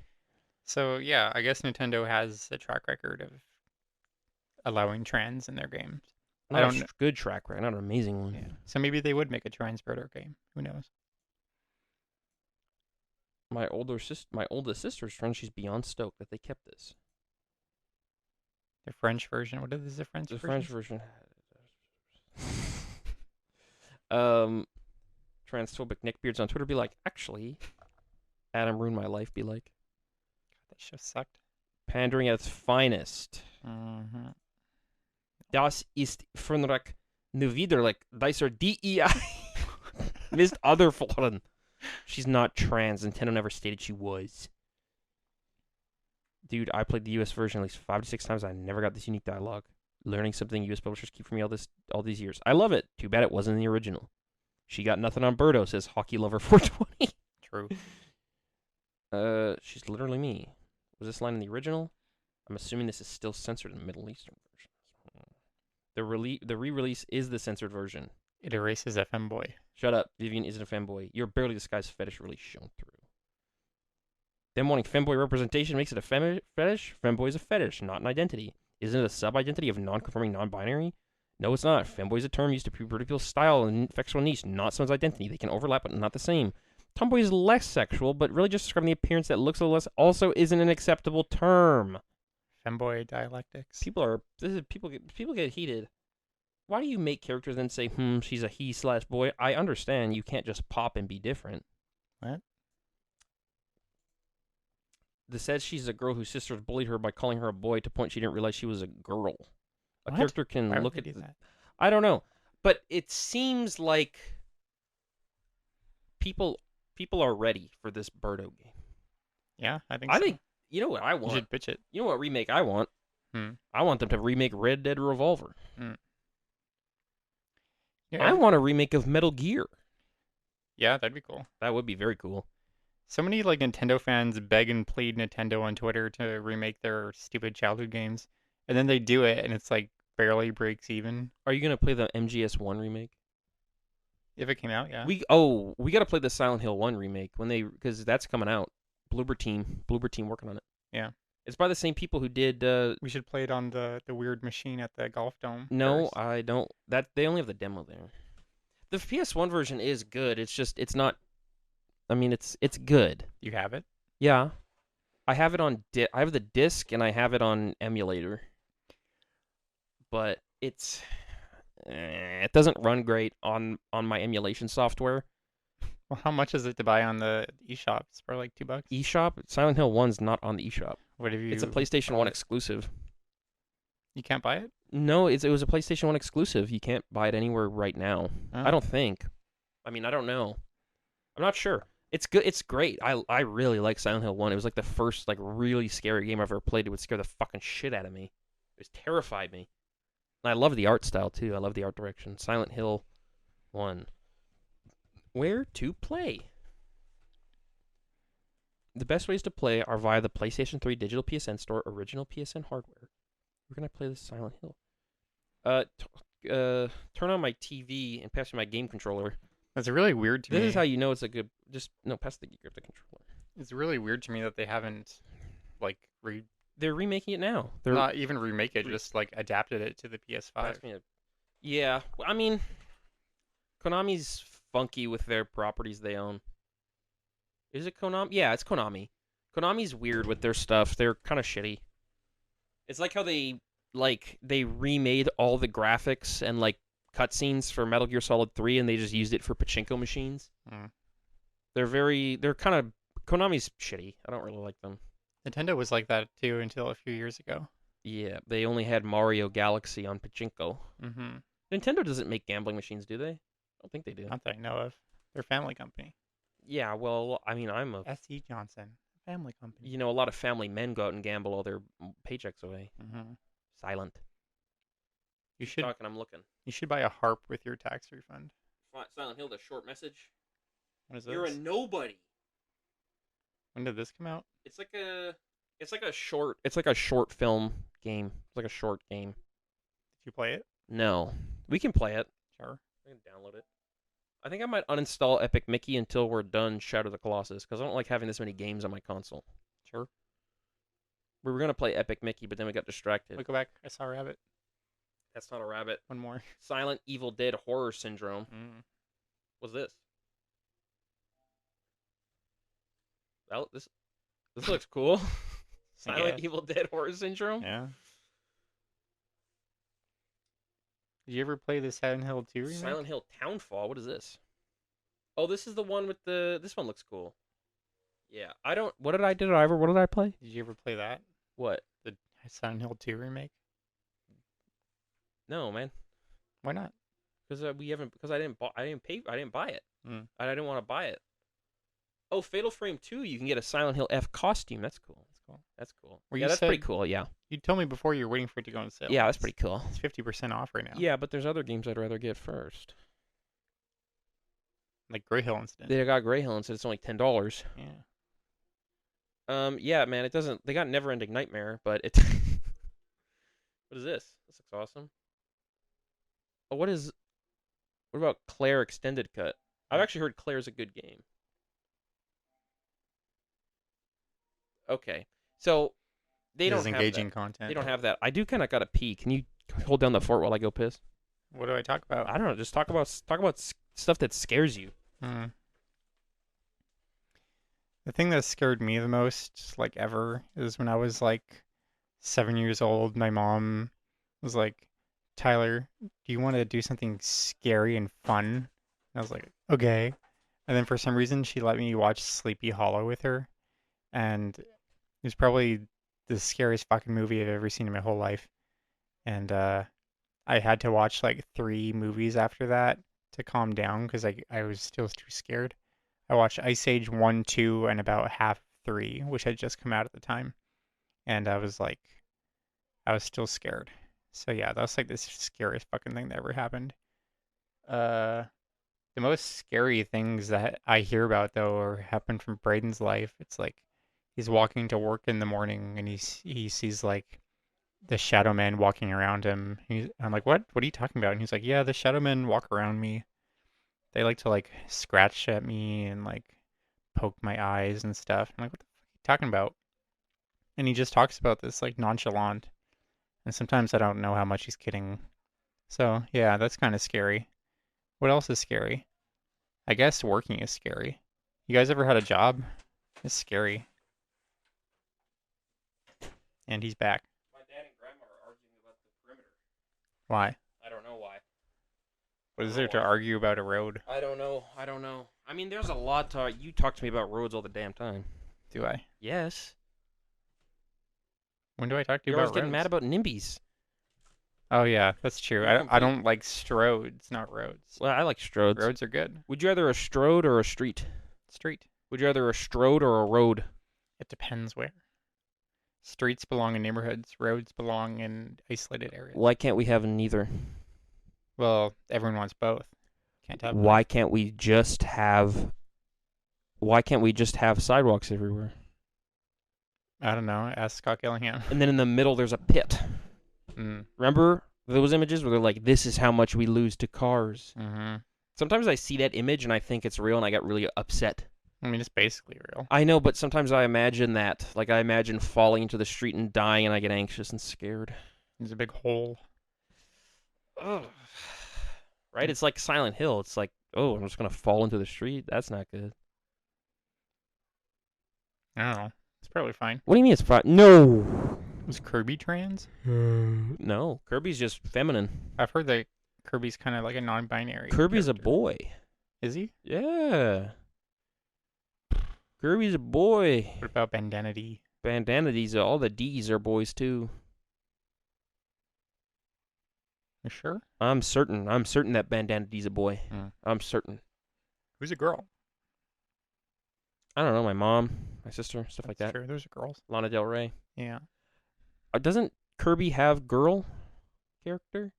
So yeah, I guess Nintendo has a track record of allowing trans in their games. I Not a don't know. good track record, not an amazing one. Yeah. So maybe they would make a trans birder game. Who knows? My oldest sister's friend, she's beyond stoked that they kept this. The French version. What is the French The version? French version. um, transphobic neckbeards on Twitter be like, actually, Adam ruined my life. Be like, That show sucked. pandering at its finest. Hmm. Das ist Fernrek nu widerlich. Dicer DEI. Missed other fallen. She's not trans. Nintendo never stated she was. Dude, I played the US version at least 5 to 6 times. I never got this unique dialogue. Learning something US publishers keep from me all these years. I love it. Too bad it wasn't in the original. She got nothing on Birdo, says Hockey Lover 420. True. She's literally me. Was this line in the original? I'm assuming this is still censored in the Middle Eastern version. The re-release is the censored version. It erases a femboy. Shut up. Vivian isn't a femboy. Your barely disguised fetish really shone through. Them wanting femboy representation makes it a fetish? Femboy is a fetish, not an identity. Isn't it a sub-identity of non-conforming non-binary? No, it's not. Femboy is a term used to puberty people's style and sexual niche, not someone's identity. They can overlap, but not the same. Tomboy is less sexual, but really just describing the appearance that looks a little less also isn't an acceptable term. Femboy dialectics. People get heated. Why do you make characters and say, she's a he/boy? I understand you can't just pop and be different. What? This says she's a girl whose sisters bullied her by calling her a boy to the point she didn't realize she was a girl. A What? character can Why would look they at do that? I don't know, but it seems like people are ready for this Birdo game. Yeah, I think I so. think you know what I You want. should pitch it. You know what remake I want? Hmm. I want them to remake Red Dead Revolver. Yeah, I want a remake of Metal Gear. yeah, that'd be cool. That would be very cool. So many like Nintendo fans beg and plead Nintendo on Twitter to remake their stupid childhood games, and then they do it, and it's like barely breaks even. Are you gonna play the MGS1 remake? If it came out, yeah. We gotta play the Silent Hill 1 remake because that's coming out. Bloober team working on it. Yeah. It's by the same people who did. We should play it on the weird machine at the golf dome. No, first. I don't. That they only have the demo there. The PS1 version is good. It's not. I mean, it's good. You have it? Yeah, I have it on. I have the disc and I have it on emulator. But it doesn't run great on my emulation software. Well, how much is it to buy on the eShop? It's for like $2. eShop, Silent Hill 1's not on the eShop. What have you? It's a PlayStation 1 exclusive. You can't buy it? No, it was a PlayStation 1 exclusive. You can't buy it anywhere right now. Oh. I don't think. I mean, I don't know. I'm not sure. It's good. It's great. I really like Silent Hill 1. It was like the first like really scary game I've ever played. It would scare the fucking shit out of me. It terrified me. And I love the art style too. I love the art direction. Silent Hill 1. Where to play? The best ways to play are via the PlayStation 3 digital PSN store, original PSN hardware. We're gonna play this Silent Hill. Turn on my TV and pass me my game controller. That's really weird to me. This is how you know it's a good. Just no, pass the controller. It's really weird to me that they haven't like They're remaking it now. They're not even remake it, just like adapted it to the PS5. Yeah, I mean, Konami's funky with their properties they own. Is it Konami? Yeah, it's Konami. Konami's weird with their stuff. They're kind of shitty. It's like how they remade all the graphics and like cutscenes for Metal Gear Solid 3 and they just used it for pachinko machines. Mm. They're kind of Konami's shitty. I don't really like them. Nintendo was like that too until a few years ago. Yeah, they only had Mario Galaxy on pachinko. Mm-hmm. Nintendo doesn't make gambling machines, do they? I don't think they do. Not that I know of. They're a family company. Yeah, well, I mean, I'm a S.E. Johnson, family company. You know, a lot of family men go out and gamble all their paychecks away. Mm-hmm. Silent. You Keep should talking. I'm looking. you should buy a harp with your tax refund. Silent Hill, the short message. What is You're a this? nobody. When did this come out? It's like a short film game. It's like a short game. Did you play it? No. We can play it. Sure. I can download it. I think I might uninstall Epic Mickey until we're done Shadow of the Colossus, because I don't like having this many games on my console. Sure. We were going to play Epic Mickey, but then we got distracted. Wait, go back. I saw a rabbit. That's not a rabbit. One more. Silent Evil Dead Horror Syndrome. Mm. What's this? This looks cool. Silent guess. Evil Dead Horror Syndrome? Yeah. Did you ever play the Silent Hill 2 remake? Silent Hill Townfall. What is this? Oh, this is the one with the. This one looks cool. Yeah, I don't. What did I play? Did you ever play that? What? The Silent Hill 2 remake? No, man. Why not? Because I didn't buy it. Mm. I didn't want to buy it. Oh, Fatal Frame 2. You can get a Silent Hill F costume. That's cool. That's cool. That's cool. Well, yeah, you that's said- pretty cool. Yeah. You told me before you were waiting for it to go on sale. Yeah, that's pretty cool. It's 50% off right now. Yeah, but there's other games I'd rather get first. Like Grey Hill Incident. They got Grey Hill and said it's only $10. Yeah. Yeah, man, it doesn't. They got Never Ending Nightmare, but it. What is this? This looks awesome. Oh, what about Claire Extended Cut? I've actually heard Claire's a good game. Okay, so they This don't is have engaging that. content. They don't have that. I do kind of got to pee. Can you hold down the fort while I go piss? What do I talk about? I don't know. Just talk about stuff that scares you. Hmm. The thing that scared me the most, like ever, is when I was like 7 years old. My mom was like, "Tyler, do you want to do something scary and fun?" And I was like, "Okay." And then for some reason, she let me watch Sleepy Hollow with her, and it was probably the scariest fucking movie I've ever seen in my whole life. And I had to watch like 3 movies after that to calm down because I was still too scared. I watched Ice Age 1, 2, and about half 3, which had just come out at the time. And I was still scared. So yeah, that was like the scariest fucking thing that ever happened. The most scary things that I hear about though or happen from Braden's life, it's like he's walking to work in the morning and he sees like the shadow men walking around him. I'm like, what? What are you talking about? And he's like, yeah, the shadow men walk around me. They like to like scratch at me and like poke my eyes and stuff. I'm like, what the fuck are you talking about? And he just talks about this like nonchalant. And sometimes I don't know how much he's kidding. So yeah, that's kind of scary. What else is scary? I guess working is scary. You guys ever had a job? It's scary. And he's back. My dad and grandma are arguing about the perimeter. Why? I don't know why. What is there to argue about a road? I don't know. I mean, there's a lot to. You talk to me about roads all the damn time. Do I? Yes. When do I talk to you You're always about getting roads? mad about NIMBYs. Oh yeah, that's true. You're I don't like stroads, not roads. Well, I like stroads. Roads are good. Would you rather a strode or a street? Street. Would you rather a strode or a road? It depends where. Streets belong in neighborhoods. Roads belong in isolated areas. Why can't we have neither? Well, everyone wants both. Can't have. Why can't we just have? Why can't we just have sidewalks everywhere? I don't know. Ask Scott Gillingham. And then in the middle there's a pit. Mm. Remember those images where they're like, "This is how much we lose to cars." Mm-hmm. Sometimes I see that image and I think it's real and I get really upset. I mean, it's basically real. I know, but sometimes I imagine that. Like, I imagine falling into the street and dying, and I get anxious and scared. There's a big hole. Ugh. Right? It's like Silent Hill. It's like, oh, I'm just going to fall into the street? That's not good. I don't know. It's probably fine. What do you mean it's fine? No! Was Kirby trans? No. Kirby's just feminine. I've heard that Kirby's kind of like a non-binary. Kirby's a character. boy. Is he? Yeah. Kirby's a boy. What about Bandanity? Bandanities, all the D's are boys, too. You sure? I'm certain that Bandanity's a boy. Mm. I'm certain. Who's a girl? I don't know, my mom. my sister, stuff like That's that. true. Those are girls. Lana Del Rey. Yeah. Doesn't Kirby have girl character?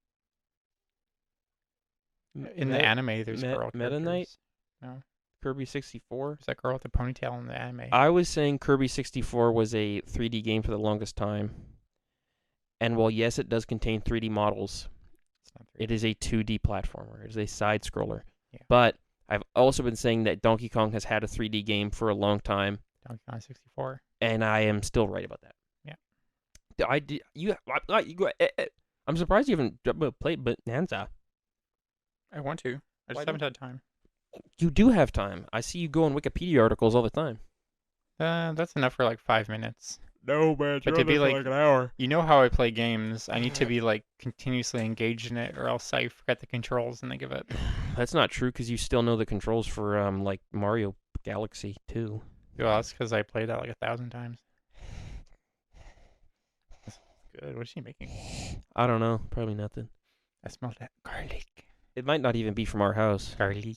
In the anime, there's girl Meta Knight? characters. No. Kirby 64? There's that girl with the ponytail in the anime. I was saying Kirby 64 was a 3D game for the longest time. And while yes, it does contain 3D models, It's not 3D. it is a 2D platformer. It is a side scroller. Yeah. But I've also been saying that Donkey Kong has had a 3D game for a long time, Donkey Kong 64. and I am still right about that. Yeah. I did you go. I'm surprised you haven't played Bonanza. I want to. I Why just haven't had time. You do have time. I see you go on Wikipedia articles all the time. That's enough for like 5 minutes. No, man. But to be like an hour. You know how I play games. I need to be like continuously engaged in it, or else I forget the controls and I give up. That's not true because you still know the controls for like Mario Galaxy 2. Well, that's because I played that like 1,000 times. That's good. What is she making? I don't know. Probably nothing. I smell that garlic. It might not even be from our house. Garlic.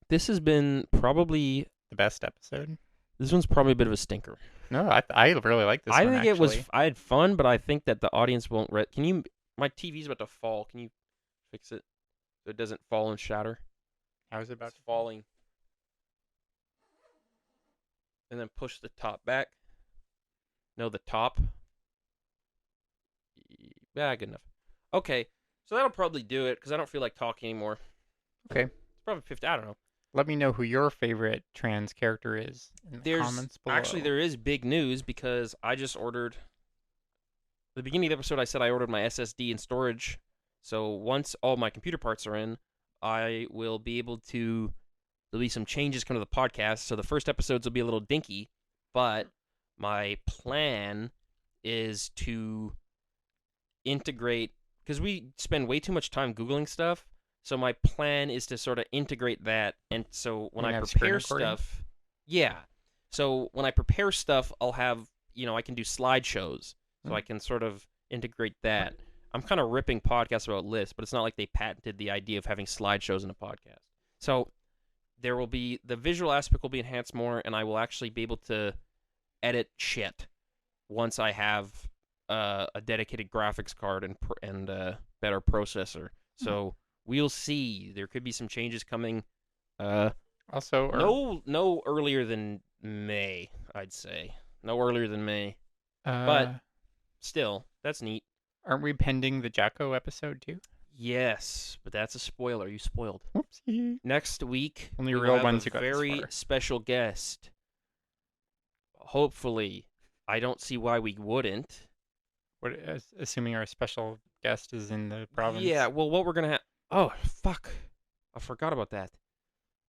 This has been probably The best episode. This one's probably a bit of a stinker. No, I really like this one. I think it was. Actually. I had fun, but I think that the audience won't. Can you? My TV's about to fall. Can you fix it so it doesn't fall and shatter? How is it about It's falling. And then push the top back. No, the top. Yeah, good enough. Okay, so that'll probably do it because I don't feel like talking anymore. Okay. It's probably 50. I don't know. Let me know who your favorite trans character is in the comments below. Actually, there is big news because I just ordered. At the beginning of the episode, I said I ordered my SSD and storage. So once all my computer parts are in, I will be able to. There'll be some changes coming to the podcast. So the first episodes will be a little dinky, but my plan is to integrate because we spend way too much time Googling stuff. So my plan is to sort of integrate that, and so when I prepare stuff, yeah. So when I prepare stuff, I'll have I can do slideshows, so I can sort of integrate that. I'm kind of ripping podcasts about lists, but it's not like they patented the idea of having slideshows in a podcast. So there will be the visual aspect will be enhanced more, and I will actually be able to edit shit once I have a dedicated graphics card and better processor. So. We'll see. There could be some changes coming. Also, no earlier than May, I'd say. No earlier than May. but But still, that's neat. Aren't we pending the Jacko episode too? Yes, but that's a spoiler. You spoiled. Whoopsie. Next week, Only we will real have ones a who got this very far. special guest. Hopefully, I don't see why we wouldn't. Assuming our special guest is in the province. Yeah. Well, what we're gonna have. Oh fuck! I forgot about that.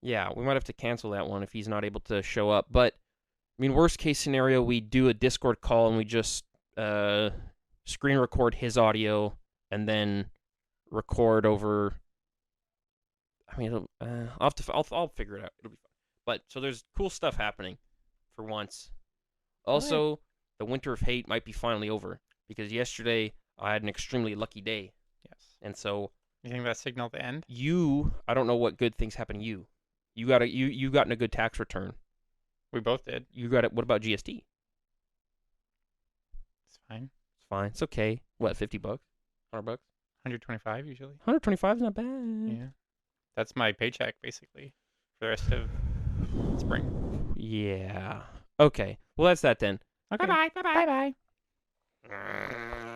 Yeah, we might have to cancel that one if he's not able to show up. But I mean, worst case scenario, we do a Discord call and we just screen record his audio and then record over. I mean, I'll figure it out. It'll be fun. But so there's cool stuff happening for once. Also, the winter of hate might be finally over because yesterday I had an extremely lucky day. Yes. And so. You think that signaled the end? I don't know what good things happen to you. You gotten a good tax return. We both did. You got it. What about GST? It's fine. It's fine. It's okay. What, $50? $100? 125 usually. 125 is not bad. Yeah. That's my paycheck basically for the rest of spring. Yeah. Okay. Well, that's that then. Okay. Bye-bye. Bye bye.